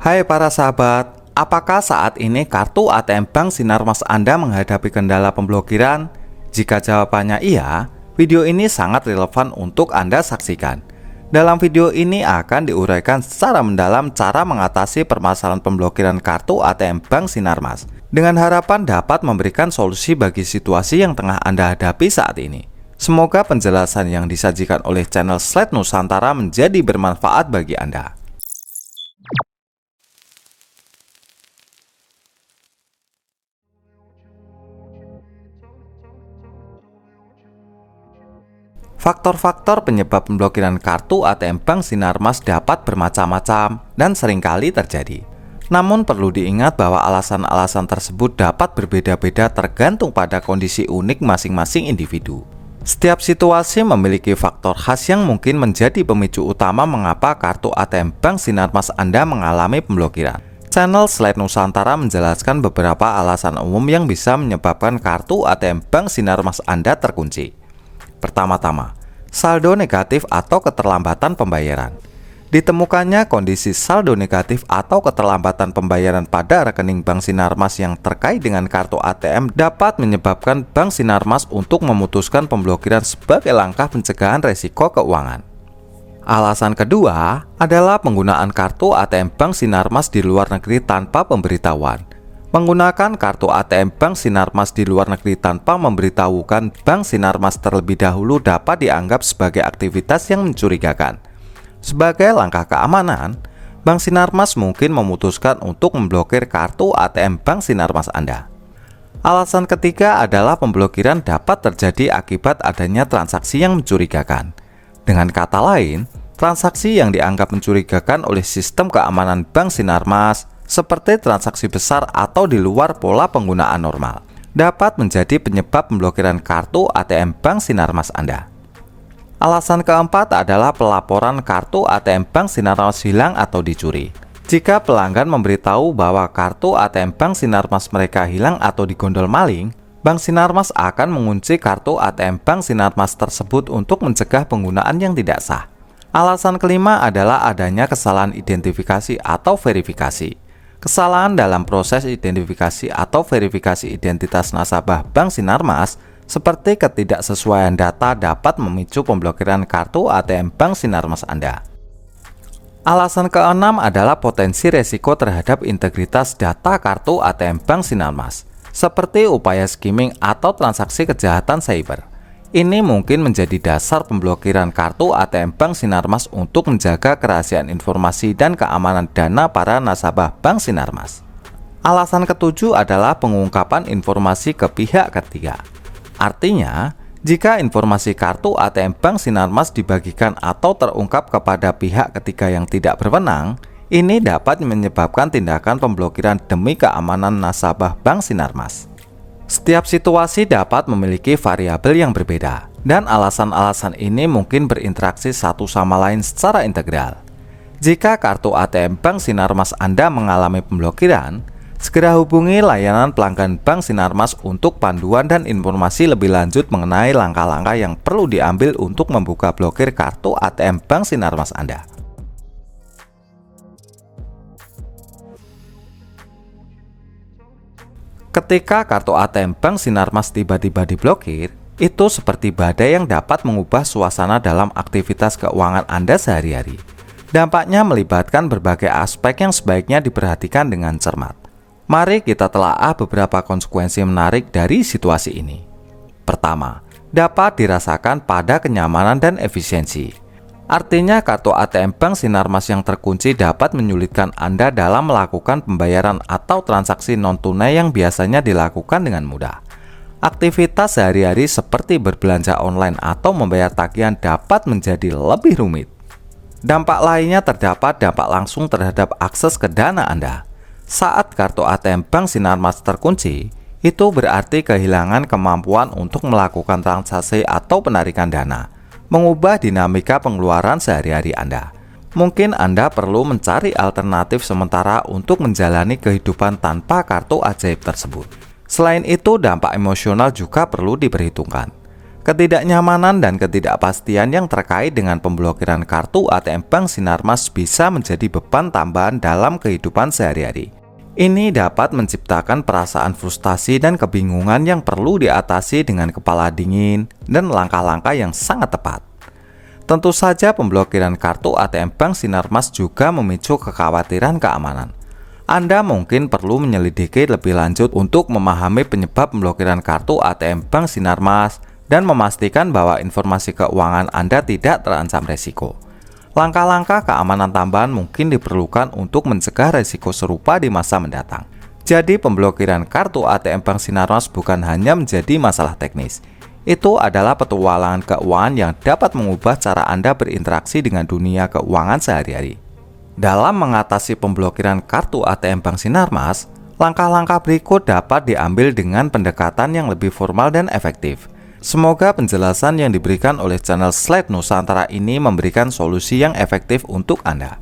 Hai para sahabat, apakah saat ini kartu ATM Bank Sinarmas Anda menghadapi kendala pemblokiran? Jika jawabannya iya, video ini sangat relevan untuk Anda saksikan. Dalam video ini akan diuraikan secara mendalam cara mengatasi permasalahan pemblokiran kartu ATM Bank Sinarmas, dengan harapan dapat memberikan solusi bagi situasi yang tengah Anda hadapi saat ini. Semoga penjelasan yang disajikan oleh channel Slide Nusantara menjadi bermanfaat bagi Anda. Faktor-faktor penyebab pemblokiran kartu ATM Bank Sinarmas dapat bermacam-macam dan seringkali terjadi. Namun perlu diingat bahwa alasan-alasan tersebut dapat berbeda-beda tergantung pada kondisi unik masing-masing individu. Setiap situasi memiliki faktor khas yang mungkin menjadi pemicu utama mengapa kartu ATM Bank Sinarmas Anda mengalami pemblokiran. Channel Slide Nusantara menjelaskan beberapa alasan umum yang bisa menyebabkan kartu ATM Bank Sinarmas Anda terkunci. Pertama-tama, saldo negatif atau keterlambatan pembayaran. Ditemukannya kondisi saldo negatif atau keterlambatan pembayaran pada rekening Bank Sinarmas yang terkait dengan kartu ATM dapat menyebabkan Bank Sinarmas untuk memutuskan pemblokiran sebagai langkah pencegahan resiko keuangan. Alasan kedua adalah penggunaan kartu ATM Bank Sinarmas di luar negeri tanpa pemberitahuan. Menggunakan kartu ATM Bank Sinarmas di luar negeri tanpa memberitahukan Bank Sinarmas terlebih dahulu dapat dianggap sebagai aktivitas yang mencurigakan. Sebagai langkah keamanan, Bank Sinarmas mungkin memutuskan untuk memblokir kartu ATM Bank Sinarmas Anda. Alasan ketiga adalah pemblokiran dapat terjadi akibat adanya transaksi yang mencurigakan. Dengan kata lain, transaksi yang dianggap mencurigakan oleh sistem keamanan Bank Sinarmas seperti transaksi besar atau di luar pola penggunaan normal, dapat menjadi penyebab pemblokiran kartu ATM Bank Sinarmas Anda. Alasan keempat adalah pelaporan kartu ATM Bank Sinarmas hilang atau dicuri. Jika pelanggan memberitahu bahwa kartu ATM Bank Sinarmas mereka hilang atau digondol maling, Bank Sinarmas akan mengunci kartu ATM Bank Sinarmas tersebut untuk mencegah penggunaan yang tidak sah. Alasan kelima adalah adanya kesalahan identifikasi atau verifikasi. Kesalahan dalam proses identifikasi atau verifikasi identitas nasabah Bank Sinarmas seperti ketidaksesuaian data dapat memicu pemblokiran kartu ATM Bank Sinarmas Anda. Alasan keenam adalah potensi resiko terhadap integritas data kartu ATM Bank Sinarmas, seperti upaya skimming atau transaksi kejahatan cyber. Ini mungkin menjadi dasar pemblokiran kartu ATM Bank Sinarmas untuk menjaga kerahasiaan informasi dan keamanan dana para nasabah Bank Sinarmas. Alasan ketujuh adalah pengungkapan informasi ke pihak ketiga. Artinya, jika informasi kartu ATM Bank Sinarmas dibagikan atau terungkap kepada pihak ketiga yang tidak berwenang, ini dapat menyebabkan tindakan pemblokiran demi keamanan nasabah Bank Sinarmas. Setiap situasi dapat memiliki variabel yang berbeda, dan alasan-alasan ini mungkin berinteraksi satu sama lain secara integral. Jika kartu ATM Bank Sinarmas Anda mengalami pemblokiran, segera hubungi layanan pelanggan Bank Sinarmas untuk panduan dan informasi lebih lanjut mengenai langkah-langkah yang perlu diambil untuk membuka blokir kartu ATM Bank Sinarmas Anda. Ketika kartu ATM Bank Sinarmas tiba-tiba diblokir, itu seperti badai yang dapat mengubah suasana dalam aktivitas keuangan Anda sehari-hari. Dampaknya melibatkan berbagai aspek yang sebaiknya diperhatikan dengan cermat. Mari kita telaah beberapa konsekuensi menarik dari situasi ini. Pertama, dapat dirasakan pada kenyamanan dan efisiensi. Artinya kartu ATM Bank Sinarmas yang terkunci dapat menyulitkan Anda dalam melakukan pembayaran atau transaksi non-tunai yang biasanya dilakukan dengan mudah. Aktivitas sehari-hari seperti berbelanja online atau membayar tagihan dapat menjadi lebih rumit. Dampak lainnya terdapat dampak langsung terhadap akses ke dana Anda. Saat kartu ATM Bank Sinarmas terkunci, itu berarti kehilangan kemampuan untuk melakukan transaksi atau penarikan dana, mengubah dinamika pengeluaran sehari-hari Anda. Mungkin Anda perlu mencari alternatif sementara untuk menjalani kehidupan tanpa kartu ajaib tersebut. Selain itu, dampak emosional juga perlu diperhitungkan. Ketidaknyamanan dan ketidakpastian yang terkait dengan pemblokiran kartu ATM Bank Sinarmas bisa menjadi beban tambahan dalam kehidupan sehari-hari. Ini dapat menciptakan perasaan frustasi dan kebingungan yang perlu diatasi dengan kepala dingin dan langkah-langkah yang sangat tepat. Tentu saja pemblokiran kartu ATM Bank Sinarmas juga memicu kekhawatiran keamanan. Anda mungkin perlu menyelidiki lebih lanjut untuk memahami penyebab pemblokiran kartu ATM Bank Sinarmas dan memastikan bahwa informasi keuangan Anda tidak terancam resiko. Langkah-langkah keamanan tambahan mungkin diperlukan untuk mencegah resiko serupa di masa mendatang. Jadi pemblokiran kartu ATM Bank Sinarmas bukan hanya menjadi masalah teknis. Itu adalah petualangan keuangan yang dapat mengubah cara Anda berinteraksi dengan dunia keuangan sehari-hari. Dalam mengatasi pemblokiran kartu ATM Bank Sinarmas, langkah-langkah berikut dapat diambil dengan pendekatan yang lebih formal dan efektif. Semoga penjelasan yang diberikan oleh channel Slide Nusantara ini memberikan solusi yang efektif untuk Anda.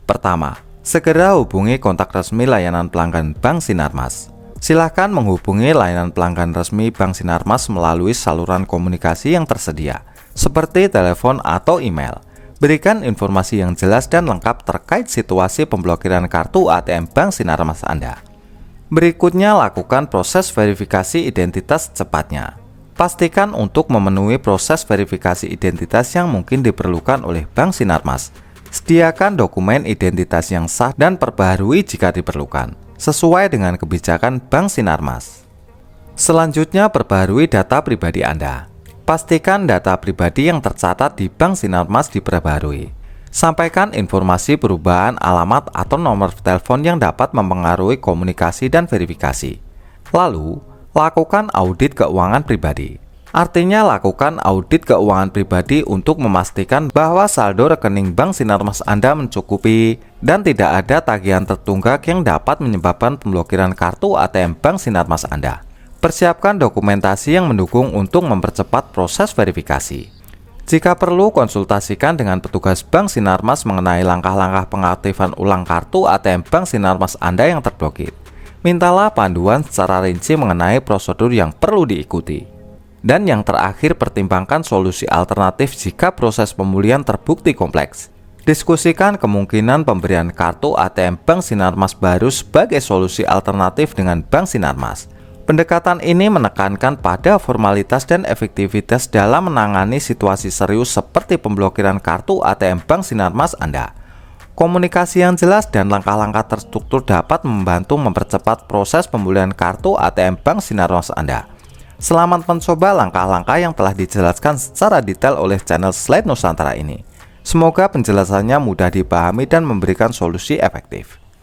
Pertama, segera hubungi kontak resmi layanan pelanggan Bank Sinarmas. Silakan menghubungi layanan pelanggan resmi Bank Sinarmas melalui saluran komunikasi yang tersedia, seperti telepon atau email. Berikan informasi yang jelas dan lengkap terkait situasi pemblokiran kartu ATM Bank Sinarmas Anda. Berikutnya, lakukan proses verifikasi identitas secepatnya. Pastikan untuk memenuhi proses verifikasi identitas yang mungkin diperlukan oleh Bank Sinarmas. Sediakan dokumen identitas yang sah dan perbaharui jika diperlukan, sesuai dengan kebijakan Bank Sinarmas. Selanjutnya, perbaharui data pribadi Anda. Pastikan data pribadi yang tercatat di Bank Sinarmas diperbaharui. Sampaikan informasi perubahan alamat atau nomor telepon yang dapat mempengaruhi komunikasi dan verifikasi. Lalu, lakukan audit keuangan pribadi. Artinya, lakukan audit keuangan pribadi untuk memastikan bahwa saldo rekening Bank Sinarmas Anda mencukupi dan tidak ada tagihan tertunggak yang dapat menyebabkan pemblokiran kartu ATM Bank Sinarmas Anda. Persiapkan dokumentasi yang mendukung untuk mempercepat proses verifikasi. Jika perlu, konsultasikan dengan petugas Bank Sinarmas mengenai langkah-langkah pengaktifan ulang kartu ATM Bank Sinarmas Anda yang terblokir. Mintalah panduan secara rinci mengenai prosedur yang perlu diikuti. Dan yang terakhir, pertimbangkan solusi alternatif jika proses pemulihan terbukti kompleks. Diskusikan kemungkinan pemberian kartu ATM Bank Sinarmas baru sebagai solusi alternatif dengan Bank Sinarmas. Pendekatan ini menekankan pada formalitas dan efektivitas dalam menangani situasi serius seperti pemblokiran kartu ATM Bank Sinarmas Anda. Komunikasi yang jelas dan langkah-langkah terstruktur dapat membantu mempercepat proses pemulihan kartu ATM Bank Sinarmas Anda. Selamat mencoba langkah-langkah yang telah dijelaskan secara detail oleh channel Slide Nusantara ini. Semoga penjelasannya mudah dipahami dan memberikan solusi efektif.